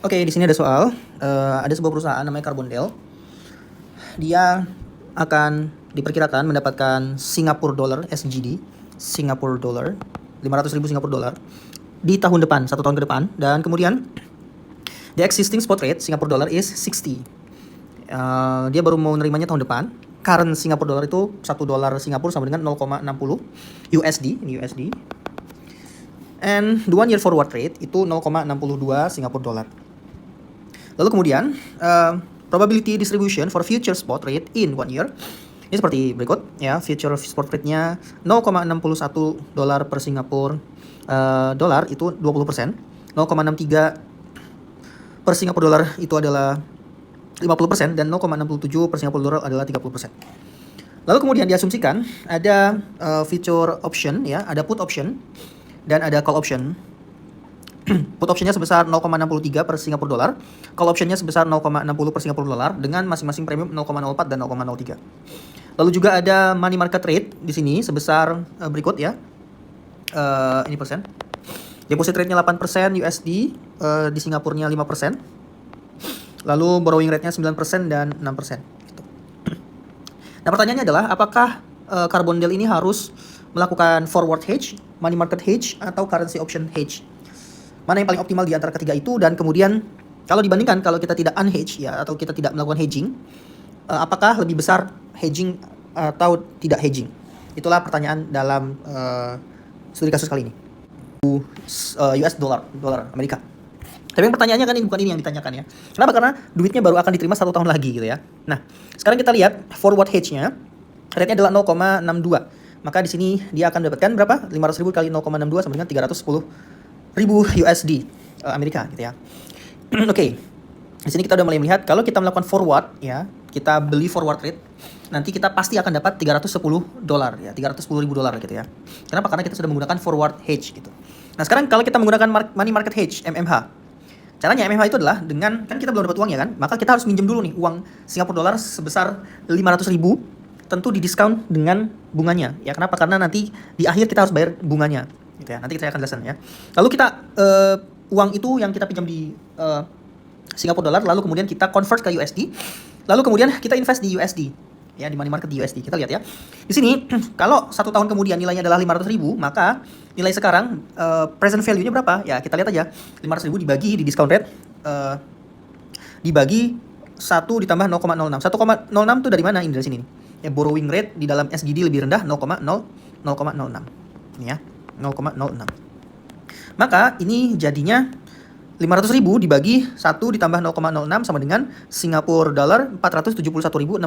Oke, di sini ada soal. Ada sebuah perusahaan namanya Carbondale. Dia akan diperkirakan mendapatkan Singapore dollar SGD, Singapore dollar, 500.000 Singapore dollar di tahun depan, 1 tahun ke depan. Dan kemudian the existing spot rate Singapore dollar is 60. Dia baru mau nerimanya tahun depan. Current Singapore dollar itu 1 dolar Singapura sama dengan 0,60 USD, ini USD. And the 1 year forward rate itu 0,62 Singapore dollar. Lalu kemudian probability distribution for future spot rate in 1 year ini seperti berikut ya. Future spot rate-nya 0,61 dolar per Singapura dolar itu 20%, 0,63 per Singapura dolar itu adalah 50% dan 0,67 per Singapura dolar adalah 30%. Lalu kemudian diasumsikan ada future option ya, ada put option dan ada call option. Put optionnya sebesar 0,63 per Singapura dolar, call optionnya sebesar 0,60 per Singapura dolar dengan masing-masing premium 0,04 dan 0,03. Lalu juga ada money market rate di sini sebesar berikut ya. Ini persen. Deposit rate-nya 8% USD, di Singapurnya 5%. Lalu borrowing rate-nya 9% dan 6%. Gitu. Nah, pertanyaannya adalah apakah Carbondale ini harus melakukan forward hedge, money market hedge atau currency option hedge? Mana yang paling optimal di antara ketiga itu, dan kemudian kalau dibandingkan kalau kita tidak unhedge ya atau kita tidak melakukan hedging, apakah lebih besar hedging atau tidak hedging? Itulah pertanyaan dalam studi kasus kali ini. US dolar Amerika. Tapi yang pertanyaannya kan ini bukan ini yang ditanyakan ya. Kenapa? Karena duitnya baru akan diterima 1 tahun lagi gitu ya. Nah, sekarang kita lihat forward hedge-nya, rate-nya adalah 0,62. Maka di sini dia akan mendapatkan berapa? 500.000 kali 0,62 sama dengan 310.000 USD Amerika gitu ya. Oke. Di sini kita udah mulai melihat kalau kita melakukan forward ya, kita beli forward rate, nanti kita pasti akan dapat 310 dolar ya, 310.000 dolar gitu ya. Kenapa? Karena kita sudah menggunakan forward hedge gitu. Nah, sekarang kalau kita menggunakan money market hedge MMH. Caranya MMH itu adalah dengan, kan kita belum dapat uangnya kan, maka kita harus minjem dulu nih uang Singapura dolar sebesar 500.000, tentu di diskon dengan bunganya ya. Kenapa? Karena nanti di akhir kita harus bayar bunganya gitu ya. Nanti saya akan jelaskan ya. Lalu kita uang itu yang kita pinjam di Singapura dolar, lalu kemudian kita convert ke USD, lalu kemudian kita invest di USD ya, di money market di USD. Kita lihat ya. Di sini kalau 1 tahun kemudian nilainya adalah 500.000, maka nilai sekarang present value-nya berapa? Ya, kita lihat aja. 500.000 dibagi di discount rate dibagi 1 ditambah 0,06. 1,06 itu dari mana? Ini dari sini nih. Ya, borrowing rate di dalam SGD lebih rendah 0,06. Ini ya, 0,06. Maka ini jadinya 500.000 dibagi 1 ditambah 0,06 sama dengan Singapura dolar 471.698.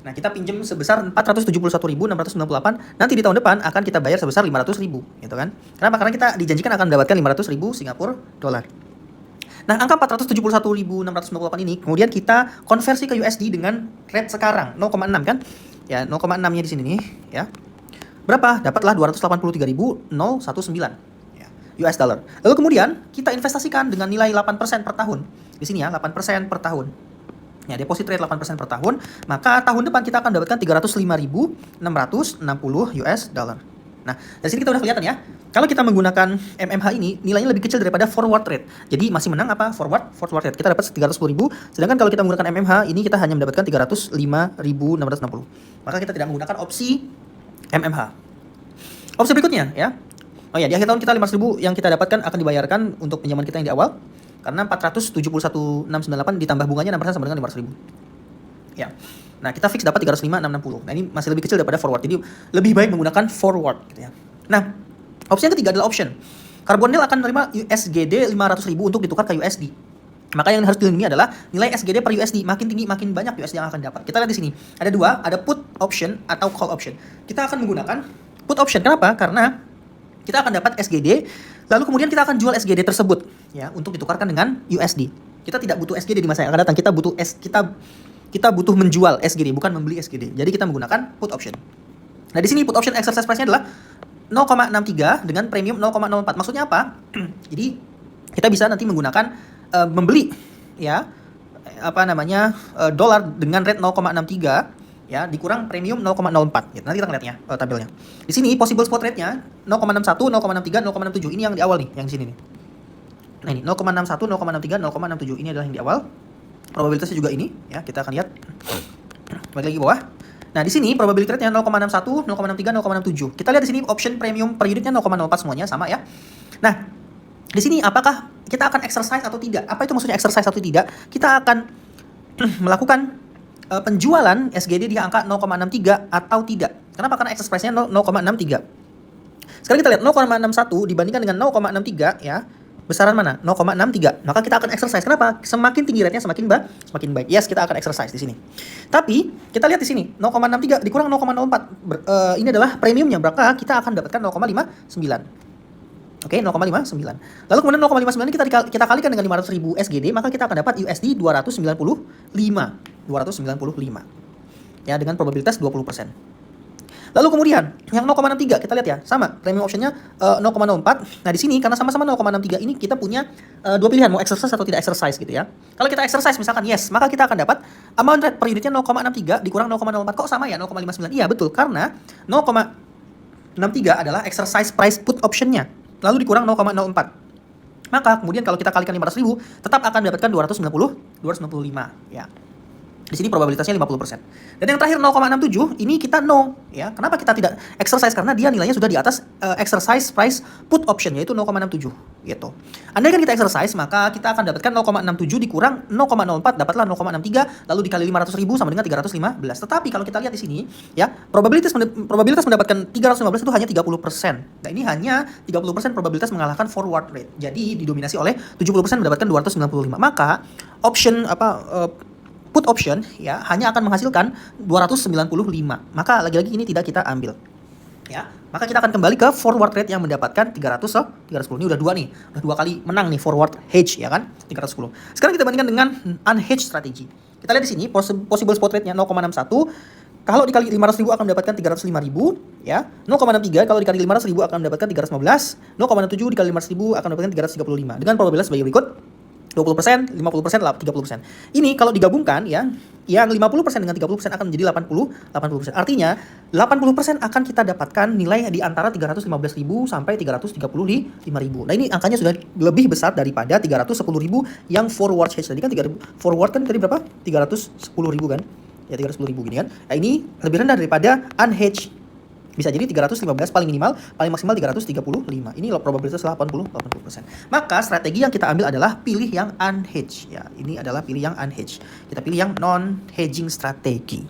Nah, kita pinjam sebesar 471.698, nanti di tahun depan akan kita bayar sebesar 500.000 gitu kan. Kenapa? Karena kita dijanjikan akan mendapatkan 500.000 Singapura dolar. Nah, angka 471.698 ini kemudian kita konversi ke USD dengan rate sekarang 0,6 kan? Ya, 0,6-nya di sini nih ya. Berapa? Dapatlah 283.019 ya, US dollar. Lalu kemudian kita investasikan dengan nilai 8% per tahun. Di sini ya, 8% per tahun. Ya, deposit rate 8% per tahun, maka tahun depan kita akan dapatkan 305.660 US dollar. Nah, dari sini kita udah kelihatan ya. Kalau kita menggunakan MMH ini, nilainya lebih kecil daripada forward rate. Jadi masih menang apa? Forward rate. Kita dapat 310.000, sedangkan kalau kita menggunakan MMH ini kita hanya mendapatkan 305.660. Maka kita tidak menggunakan opsi MMH. Opsi berikutnya ya. Oh ya, di akhir tahun kita 500.000 yang kita dapatkan akan dibayarkan untuk pinjaman kita yang di awal. Karena 471.698 ditambah bunganya 6% sama dengan 500.000. Ya. Nah, kita fix dapat 305.660. Nah, ini masih lebih kecil daripada forward. Jadi lebih baik menggunakan forward gitu ya. Nah, opsi yang ketiga adalah option. Carbondale akan menerima USGD 500.000 untuk ditukar ke USD. Maka yang harus dilindungi adalah nilai SGD per USD. Makin tinggi makin banyak USD yang akan dapat. Kita lihat di sini. Ada dua, ada put option atau call option. Kita akan menggunakan put option. Kenapa? Karena kita akan dapat SGD, lalu kemudian kita akan jual SGD tersebut ya untuk ditukarkan dengan USD. Kita tidak butuh SGD di masa yang akan datang. Kita butuh menjual SGD, bukan membeli SGD. Jadi kita menggunakan put option. Nah, di sini put option exercise price-nya adalah 0,63 dengan premium 0,04. Maksudnya apa? Jadi kita bisa nanti menggunakan membeli ya dolar dengan rate 0,63 ya dikurang premium 0,04 gitu. Nanti kita ngeliatnya tabelnya. Di sini possible spot rate-nya 0,61, 0,63, 0,67. Ini yang di awal nih, yang di sini nih. Nah ini 0,61, 0,63, 0,67 ini adalah yang di awal. Probabilitasnya juga ini ya, kita akan lihat. Balik lagi bawah. Nah, di sini probability rate-nya 0,61, 0,63, 0,67. Kita lihat di sini option premium per unitnya 0,04 semuanya sama ya. Nah, di sini apakah kita akan exercise atau tidak? Apa itu maksudnya exercise atau tidak? Kita akan melakukan penjualan SGD di angka 0,63 atau tidak. Kenapa? Karena exercise price-nya 0,63. Sekarang kita lihat 0,61 dibandingkan dengan 0,63 ya. Besaran mana? 0,63. Maka kita akan exercise. Kenapa? Semakin tinggi rate-nya semakin baik. Yes, kita akan exercise di sini. Tapi kita lihat di sini 0,63 dikurang 0,04. Ini adalah premiumnya. Maka kita akan dapatkan 0,59. Oke, 0,59. Lalu kemudian 0,59 kita kalikan dengan 500.000 SGD, maka kita akan dapat USD 295. Ya, dengan probabilitas 20%. Lalu kemudian yang 0,63 kita lihat ya, sama premium optionnya 0,04. Nah di sini karena sama-sama 0,63 ini kita punya dua pilihan, mau exercise atau tidak exercise gitu ya. Kalau kita exercise misalkan yes, maka kita akan dapat amount rate per unitnya 0,63 dikurang 0,04. Kok sama ya 0,59? Iya betul, karena 0,63 adalah exercise price put optionnya, lalu dikurang 0,04. Maka kemudian kalau kita kalikan 500.000 tetap akan mendapatkan 295 ya. Di sini probabilitasnya 50%. Dan yang terakhir 0,67 ini kita no ya. Kenapa kita tidak exercise? Karena dia nilainya sudah di atas exercise price put option yaitu 0,67 gitu. Andai kan kita exercise maka kita akan dapatkan 0,67 dikurang 0,04 dapatlah 0,63 lalu dikali 500.000 sama dengan 315. Tetapi kalau kita lihat di sini ya, probabilitas mendapatkan 315 itu hanya 30%. Nah, ini hanya 30% probabilitas mengalahkan forward rate. Jadi didominasi oleh 70% mendapatkan 295. Maka option put option ya hanya akan menghasilkan 295. Maka lagi-lagi ini tidak kita ambil. Ya, maka kita akan kembali ke forward rate yang mendapatkan 310. Ini udah dua nih. Udah dua kali menang nih forward hedge ya kan? 310. Sekarang kita bandingkan dengan unhedged strategi. Kita lihat di sini possible spot rate-nya 0,61. Kalau dikali 500.000 akan mendapatkan 305.000 ya. 0,63 kalau dikali 500.000 akan mendapatkan 315. 0,7 dikali 500.000 akan mendapatkan 335. Dengan probabilitas sebagai berikut. 20%, 50%, 30%. Ini kalau digabungkan ya, yang 50% dengan 30% akan menjadi 80%. Artinya 80% akan kita dapatkan nilai di antara 315.000 sampai 335.000. Nah, ini angkanya sudah lebih besar daripada 310.000 yang forward hedge tadi kan. Forward kan tadi berapa? 310.000 kan? Ya 310.000 gini kan. Nah, ini lebih rendah daripada unhedged. Bisa jadi 315 paling minimal, paling maksimal 335. Ini probabilitas 80%. Maka strategi yang kita ambil adalah pilih yang unhedged ya. Ini adalah pilih yang unhedged. Kita pilih yang non hedging strategi.